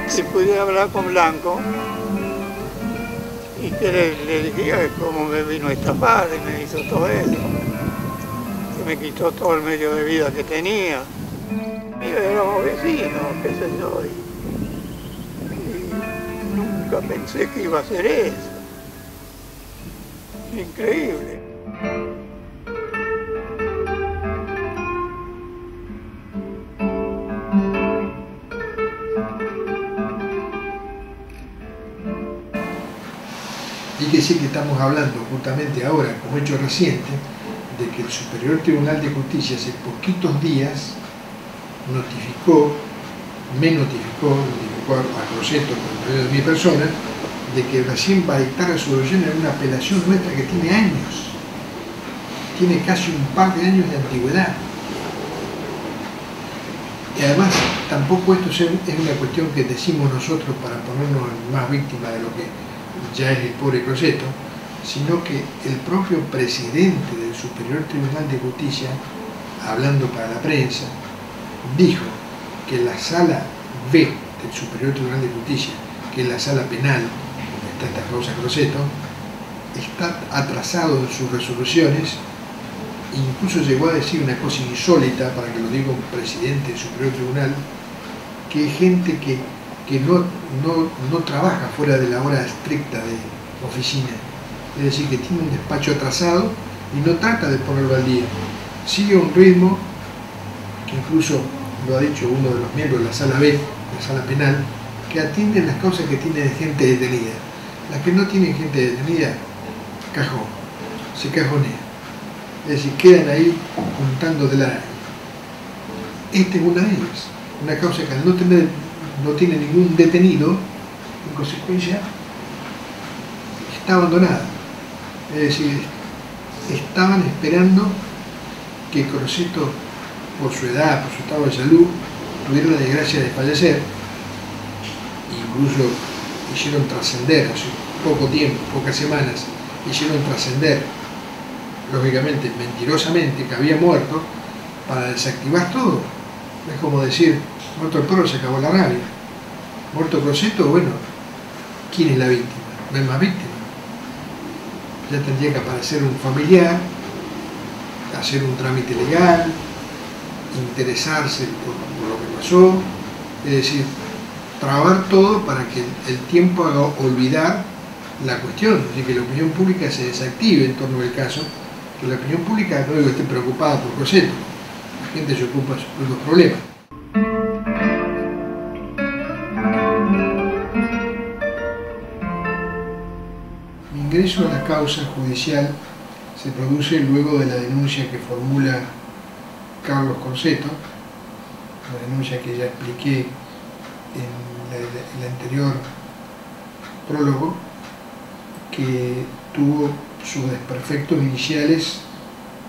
Si pudiera hablar con Blanco y que le dijera cómo me vino a estafar y me hizo todo eso, que me quitó todo el medio de vida que tenía. Y éramos vecinos, qué sé yo, y nunca pensé que iba a hacer eso. Increíble. Y que sí que estamos hablando justamente ahora, como hecho reciente, de que el Superior Tribunal de Justicia hace poquitos días me notificó a Crosetto, por medio de mi persona, de que recién va a dictar resolución en una apelación nuestra que tiene años, tiene casi un par de años de antigüedad. Y además, tampoco esto es una cuestión que decimos nosotros para ponernos más víctimas de lo que ya es el pobre Crosetto, sino que el propio presidente del Superior Tribunal de Justicia, hablando para la prensa, dijo que la sala B del Superior Tribunal de Justicia, que es la sala penal, donde está esta causa Crosetto, está atrasado en sus resoluciones. Incluso llegó a decir una cosa insólita, para que lo diga un presidente del Superior Tribunal, que hay gente que no trabaja fuera de la hora estricta de oficina, es decir, que tiene un despacho atrasado y no trata de ponerlo al día, sigue un ritmo que incluso lo ha dicho uno de los miembros de la sala B, la sala penal, que atienden las causas que tienen gente detenida. Las que no tienen gente detenida, cajón, se cajonea, es decir, quedan ahí juntando de la... Esta es una de ellas, una causa que al no tiene ningún detenido, en consecuencia está abandonada. Es decir, estaban esperando que Crosetto, por su edad, por su estado de salud, tuviera la desgracia de fallecer. Incluso hicieron trascender, hace poco tiempo, pocas semanas, hicieron trascender, lógicamente, mentirosamente, que había muerto, para desactivar todo. Es como decir, muerto el perro, se acabó la rabia. Muerto Crosetto, bueno, ¿quién es la víctima? No hay más víctima. Ya tendría que aparecer un familiar, hacer un trámite legal, interesarse por lo que pasó, es decir, trabar todo para que el tiempo haga olvidar la cuestión, es decir, que la opinión pública se desactive en torno al caso, que la opinión pública no esté preocupada por Crosetto, la gente se ocupa de los problemas. Mi ingreso a la causa judicial se produce luego de la denuncia que formula Carlos Crosetto, la denuncia que ya expliqué en el anterior prólogo, que tuvo sus desperfectos iniciales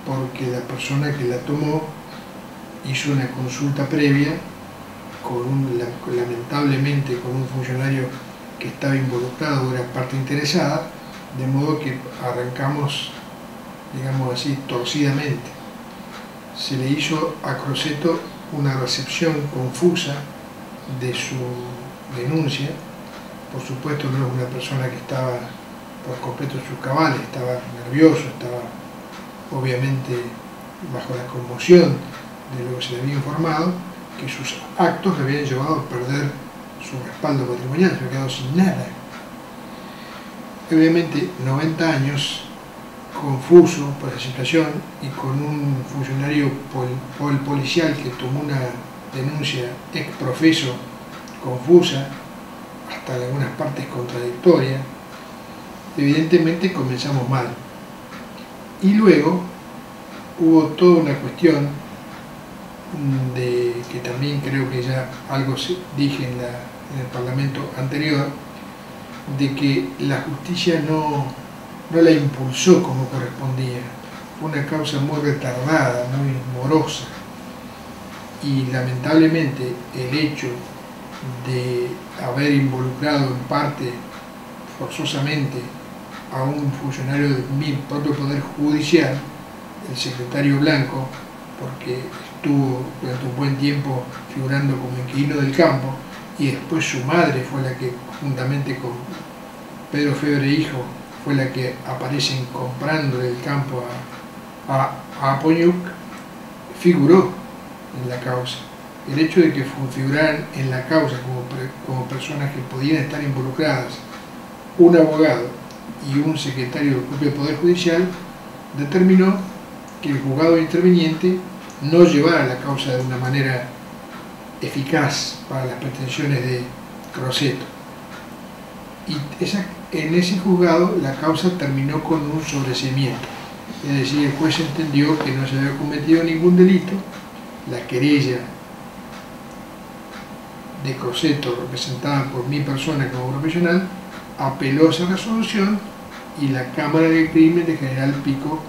porque la persona que la tomó hizo una consulta previa lamentablemente con un funcionario que estaba involucrado, era parte interesada, de modo que arrancamos, digamos así, torcidamente. Se le hizo a Crosetto una recepción confusa de su denuncia. Por supuesto no es una persona que estaba por completo en sus cabales, estaba nervioso, estaba obviamente bajo la conmoción de lo que se le había informado, que sus actos le habían llevado a perder su respaldo patrimonial, se había quedado sin nada. Obviamente 90 años, confuso por esa situación y con un funcionario policial que tomó una denuncia ex profeso confusa, hasta en algunas partes contradictoria, evidentemente comenzamos mal. Y luego hubo toda una cuestión que también creo que ya algo dije en el Parlamento anterior, de que la justicia no la impulsó como correspondía. Fue una causa muy retardada, muy morosa. Y lamentablemente el hecho de haber involucrado en parte forzosamente a un funcionario de mi propio Poder Judicial, el secretario Blanco, porque estuvo durante un buen tiempo figurando como inquilino del campo, y después su madre fue la que, juntamente con Pedro Febre hijo, fue la que aparecen comprando el campo a Apoñuc, figuró en la causa. El hecho de que figuraran en la causa como personas que podían estar involucradas, un abogado y un secretario del propio Poder Judicial, determinó que el juzgado interviniente no llevara la causa de una manera eficaz para las pretensiones de Crosetto. Y en ese juzgado la causa terminó con un sobreseimiento. Es decir, el juez entendió que no se había cometido ningún delito, la querella de Crosetto, representada por mi persona como profesional, apeló esa resolución y la Cámara de Crimen de General Pico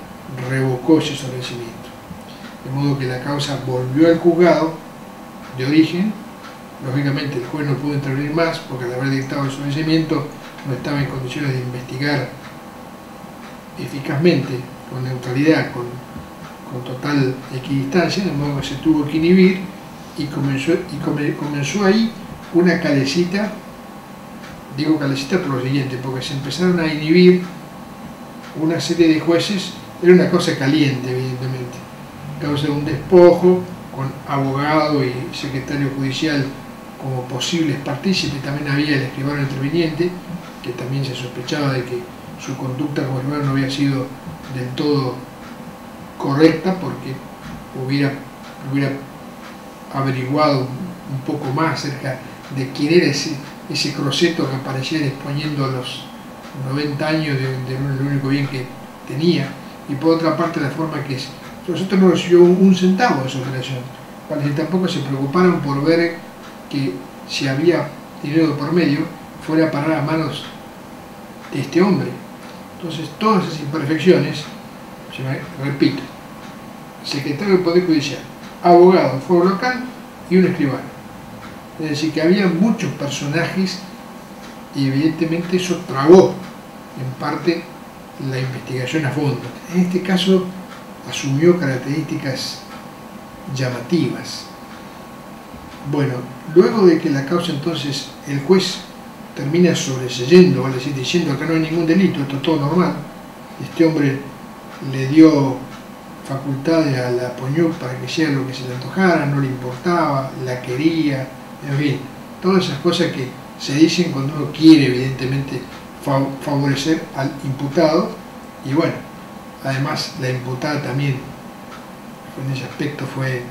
revocó ese sobreseimiento. De modo que la causa volvió al juzgado de origen. Lógicamente el juez no pudo intervenir más porque al haber dictado el sobreseimiento no estaba en condiciones de investigar eficazmente, con neutralidad, con total equidistancia, de modo que se tuvo que inhibir y comenzó ahí una calecita. Digo calecita por lo siguiente, porque se empezaron a inhibir una serie de jueces. Era una cosa caliente, evidentemente, causa de un despojo, con abogado y secretario judicial como posibles partícipes. También había el escribano interviniente, que también se sospechaba de que su conducta como escribano no había sido del todo correcta, porque hubiera averiguado un poco más acerca de quién era ese Crosetto que aparecía exponiendo a los 90 años de lo único bien que tenía. Y por otra parte, la forma que Crosetto no recibió un centavo de su operación, para que tampoco se preocuparon por ver que si había dinero por medio fuera a parar a manos de este hombre. Entonces todas esas imperfecciones, repito, secretario del Poder Judicial, abogado, foro local y un escribano. Es decir, que había muchos personajes y evidentemente eso trabó en parte la investigación a fondo. En este caso asumió características llamativas. Bueno, luego de que la causa, entonces el juez termina sobreseyendo, vale decir, diciendo que no hay ningún delito, esto es todo normal, este hombre le dio facultades a la Apoñuc para que hiciera lo que se le antojara, no le importaba, la quería, en fin, todas esas cosas que se dicen cuando uno quiere evidentemente favorecer al imputado. Y bueno, además la imputada también en ese aspecto fue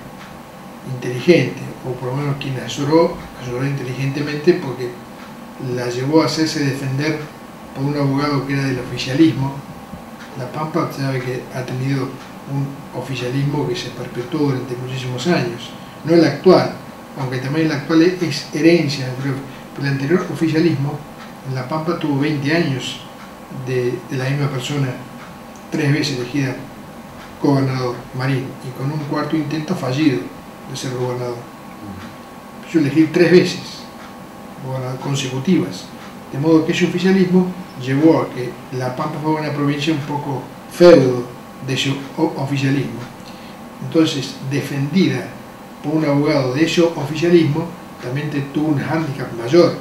inteligente, o por lo menos quien asesoró inteligentemente, porque la llevó a hacerse defender por un abogado que era del oficialismo. La Pampa sabe que ha tenido un oficialismo que se perpetuó durante muchísimos años, no el actual, aunque también el actual es herencia, pero el anterior oficialismo en La Pampa tuvo 20 años de la misma persona, 3 veces elegida gobernador, Marín, y con un cuarto intento fallido de ser gobernador. Yo elegí 3 veces consecutivas, de modo que ese oficialismo llevó a que La Pampa fuera una provincia un poco feudo de ese oficialismo. Entonces, defendida por un abogado de ese oficialismo, también tuvo un hándicap mayor.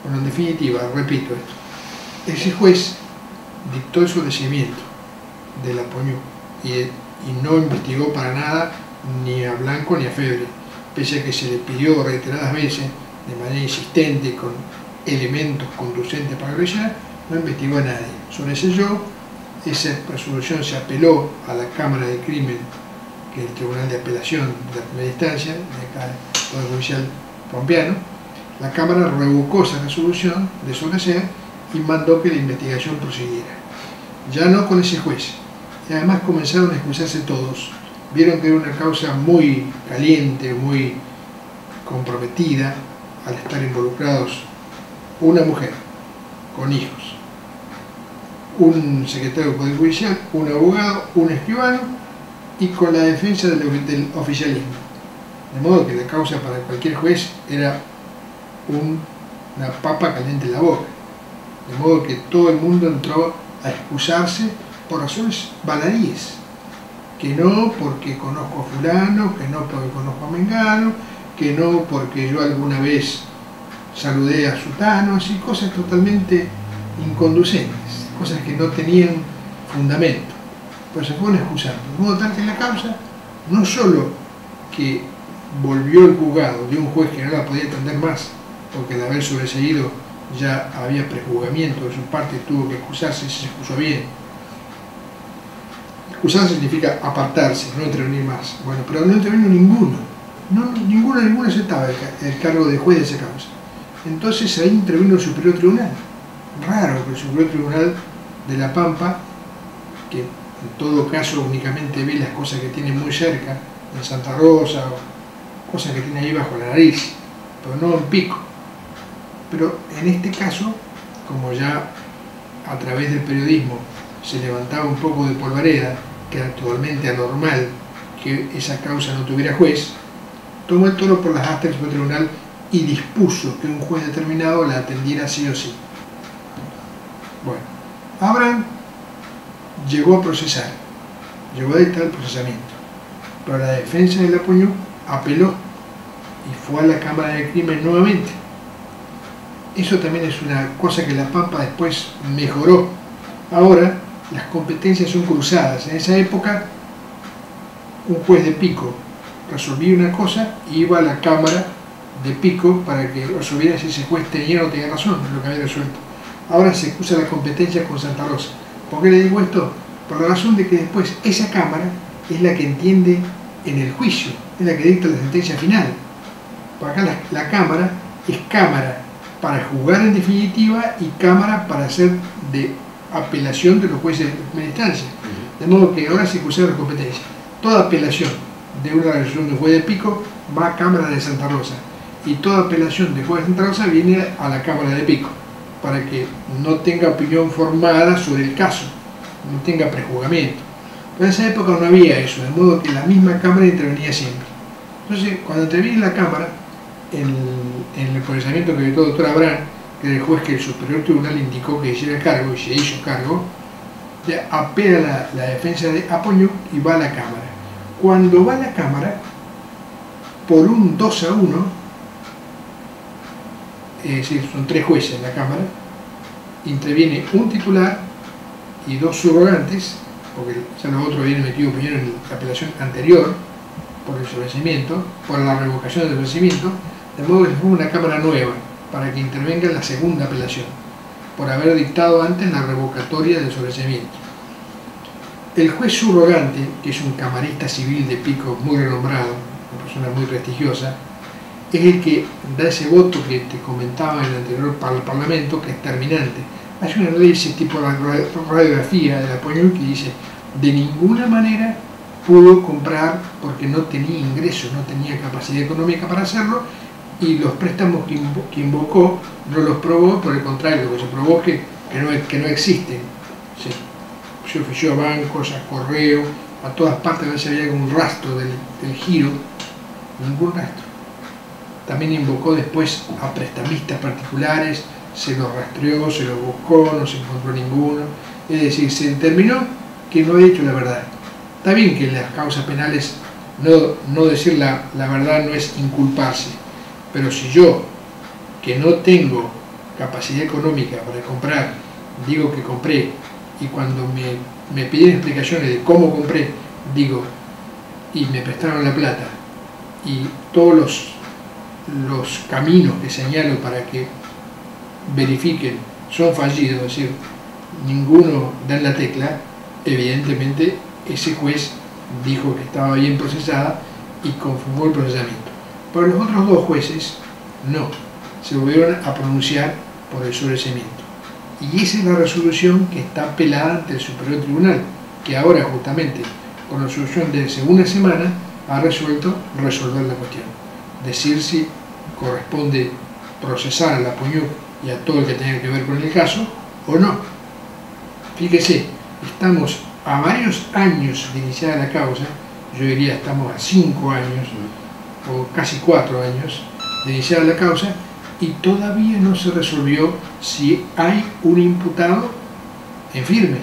Bueno, en definitiva, repito esto, ese juez dictó el sobreseimiento de la Apoñuc y no investigó para nada ni a Blanco ni a Febre, pese a que se le pidió reiteradas veces, de manera insistente, con elementos conducentes para agregar, no investigó a nadie. Sobreseyó, esa resolución se apeló a la Cámara de Crimen, que es el Tribunal de Apelación de la primera instancia, de acá el Poder Judicial pampeano. La Cámara revocó esa resolución de sobreseer y mandó que la investigación prosiguiera. Ya no con ese juez. Y además comenzaron a excusarse todos. Vieron que era una causa muy caliente, muy comprometida, al estar involucrados una mujer con hijos, un secretario del Poder Judicial, un abogado, un escribano y con la defensa del oficialismo. De modo que la causa para cualquier juez era una papa caliente en la boca. De modo que todo el mundo entró a excusarse por razones baladíes, que no porque conozco a fulano, que no porque conozco a mengano, que no porque yo alguna vez saludé a sutanos y cosas totalmente inconducentes, cosas que no tenían fundamento, pero se fueron excusando, de modo tal que la causa no solo que volvió el juzgado de un juez que no la podía atender más, porque al haber sobreseído ya había prejuzgamiento de su parte y tuvo que excusarse y se excusó bien. Excusarse significa apartarse, no intervenir más. Bueno, pero no intervino ninguno. Ninguno aceptaba el cargo de juez de esa causa. Entonces ahí intervino el Superior Tribunal. Raro que el Superior Tribunal de La Pampa, que en todo caso únicamente ve las cosas que tiene muy cerca, en Santa Rosa, o cosas que tiene ahí bajo la nariz, pero no en Pico. Pero en este caso, como ya a través del periodismo se levantaba un poco de polvareda, que era totalmente anormal que esa causa no tuviera juez, tomó el toro por las astas del Superior Tribunal y dispuso que un juez determinado la atendiera sí o sí. Bueno, Abraham llegó a procesar, llegó a dictar el procesamiento, pero la defensa de la Puñuc apeló y fue a la Cámara de Crimen nuevamente. Eso también es una cosa que La Pampa después mejoró. Ahora las competencias son cruzadas. En esa época un juez de Pico resolvía una cosa y iba a la Cámara de Pico para que resolviera si ese juez tenía o no tenía razón en lo que había resuelto. Ahora se excusa la competencia con Santa Rosa. ¿Por qué le digo esto? Por la razón de que después esa Cámara es la que entiende en el juicio, es la que dicta la sentencia final. Por acá la Cámara es Cámara para juzgar en definitiva y Cámara para hacer de apelación de los jueces de primera instancia. De modo que ahora se excusa la competencia. Toda apelación de una resolución de un juez de Pico va a Cámara de Santa Rosa y toda apelación de juez de Santa Rosa viene a la Cámara de Pico para que no tenga opinión formada sobre el caso, no tenga prejuzgamiento. Pero en esa época no había eso, de modo que la misma Cámara intervenía siempre. Entonces, cuando interviene la Cámara, en el procesamiento que dictó el doctor Abraham, que era el juez que el Superior Tribunal indicó que hiciera cargo y se hizo cargo, apela la defensa de Apoñuc y va a la Cámara. Cuando va a la Cámara, por un 2-1, es decir, son 3 jueces en la Cámara, interviene un titular y 2 subrogantes, porque ya los otros habían metido opinión en la apelación anterior, por el sobreseimiento, por la revocación del sobreseimiento, de modo que se forma una Cámara nueva para que intervenga en la segunda apelación, por haber dictado antes la revocatoria del sobreseimiento. El juez subrogante, que es un camarista civil de Pico muy renombrado, una persona muy prestigiosa, es el que da ese voto que te comentaba en el anterior Parlamento, que es terminante. Hay una ley, ese tipo de radiografía de la Puñuc que dice: de ninguna manera pudo comprar porque no tenía ingresos, no tenía capacidad económica para hacerlo, y los préstamos que invocó no los probó, por el contrario, lo que se probó que no existen. Se ofició a bancos, a correo, a todas partes, a ver si había algún rastro del giro, ningún rastro. También invocó después a prestamistas particulares, se los rastreó, se los buscó, no se encontró ninguno. Es decir, se determinó que no ha dicho la verdad. Está bien que en las causas penales no decir la verdad no es inculparse, pero si yo, que no tengo capacidad económica para comprar, digo que compré, y cuando me piden explicaciones de cómo compré, digo, y me prestaron la plata, y todos los caminos que señalo para que verifiquen son fallidos, es decir, ninguno da en la tecla, evidentemente ese juez dijo que estaba bien procesada y confirmó el procesamiento. Pero los otros 2 jueces no, se volvieron a pronunciar por el sobreseimiento. Y esa es la resolución que está apelada ante el Superior Tribunal, que ahora justamente con la resolución de hace una semana ha resuelto resolver la cuestión. Decir si corresponde procesar a la Puñuc y a todo el que tenga que ver con el caso o no. Fíjese, estamos a varios años de iniciada la causa, yo diría estamos a 5 años o casi 4 años de iniciada la causa, y todavía no se resolvió si hay un imputado en firme,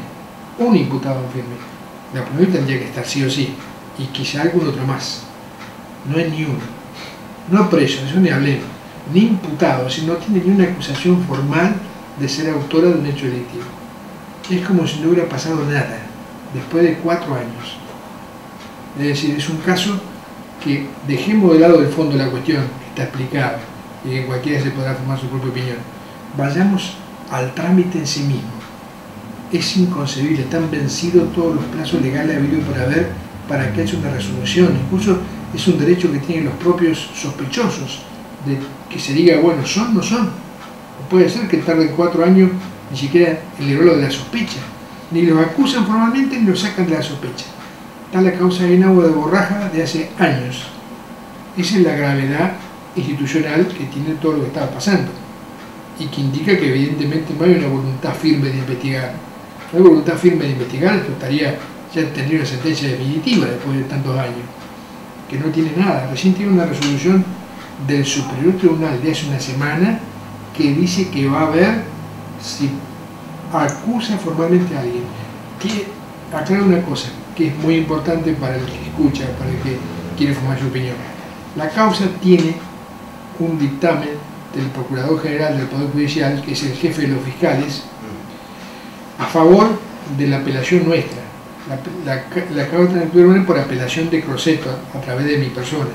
La Puñuc tendría que estar sí o sí, y quizá algún otro más. No hay ni uno. No preso, eso ni hablemos. ni imputado, si no tiene ni una acusación formal de ser autora de un hecho delictivo. Es como si no hubiera pasado nada, después de 4 años. Es decir, es un caso que dejemos de lado el fondo de la cuestión, que está explicado, y que cualquiera se podrá formar su propia opinión. Vayamos al trámite en sí mismo. Es inconcebible, están vencidos todos los plazos legales habidos por haber para que haya una resolución. Incluso es un derecho que tienen los propios sospechosos, de que se diga, bueno, son, no son. No puede ser que tarden 4 años ni siquiera el lo de la sospecha. Ni los acusan formalmente ni los sacan de la sospecha. Está la causa en agua de borraja de hace años. Esa es la gravedad institucional que tiene todo lo que estaba pasando. Y que indica que evidentemente no hay una voluntad firme de investigar. No hay voluntad firme de investigar, esto estaría ya tendría una sentencia definitiva después de tantos años. Que no tiene nada. Recién tiene una resolución del Superior Tribunal de hace una semana que dice que va a ver si acusa formalmente a alguien. Que aclara una cosa que es muy importante para el que escucha, para el que quiere formar su opinión. La causa tiene un dictamen del Procurador General del Poder Judicial, que es el jefe de los fiscales, a favor de la apelación nuestra. La causa está por apelación de Crosetto a través de mi persona.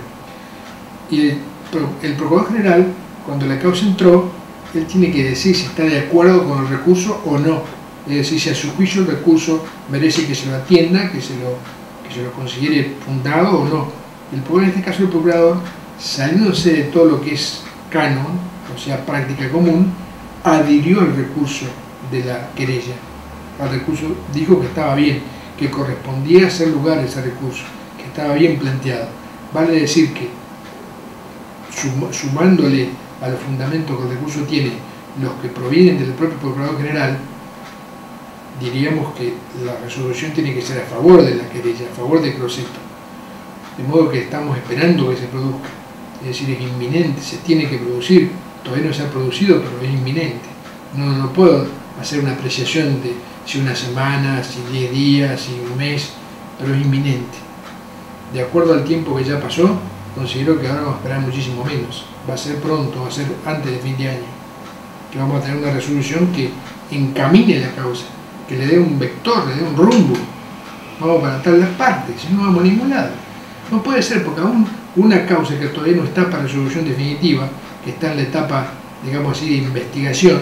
Y el Procurador General, cuando la causa entró, él tiene que decir si está de acuerdo con el recurso o no. Es decir, si a su juicio el recurso merece que se lo atienda, que se lo considere fundado o no. En este caso el Procurador, saliéndose de todo lo que es canon, o sea, práctica común, adhirió al recurso de la querella. Al recurso dijo que estaba bien, que correspondía hacer lugar a ese recurso, que estaba bien planteado. Vale decir que, sumándole a los fundamentos que el recurso tiene, los que provienen del propio Procurador General, diríamos que la resolución tiene que ser a favor de la querella, a favor de Crosetto. De modo que estamos esperando que se produzca. Es decir, es inminente, se tiene que producir. Todavía no se ha producido, pero es inminente. No puedo hacer una apreciación de si una semana, si 10 días, si un mes, pero es inminente. De acuerdo al tiempo que ya pasó, considero que ahora vamos a esperar muchísimo menos. Va a ser pronto, va a ser antes de fin de año, que vamos a tener una resolución que encamine la causa, que le dé un vector, le dé un rumbo. Vamos para tal parte, si no vamos a ningún lado. No puede ser, porque aún una causa que todavía no está para resolución definitiva, que está en la etapa, digamos así, de investigación,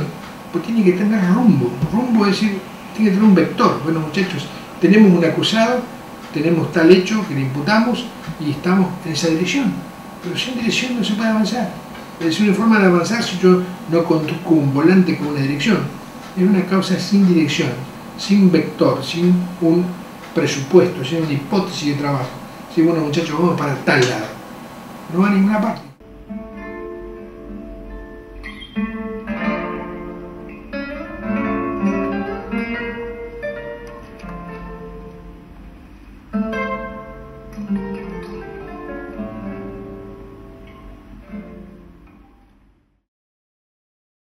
pues tiene que tener rumbo. Rumbo es decir, tiene que tener un vector. Bueno, muchachos, tenemos un acusado, tenemos tal hecho que le imputamos y estamos en esa dirección. Pero sin dirección no se puede avanzar. Es decir, una forma de avanzar si yo no conduzco un volante con una dirección. Es una causa sin dirección, sin vector, sin un presupuesto, sin una hipótesis de trabajo. Si bueno, muchachos, vamos para tal lado. No va a ninguna parte.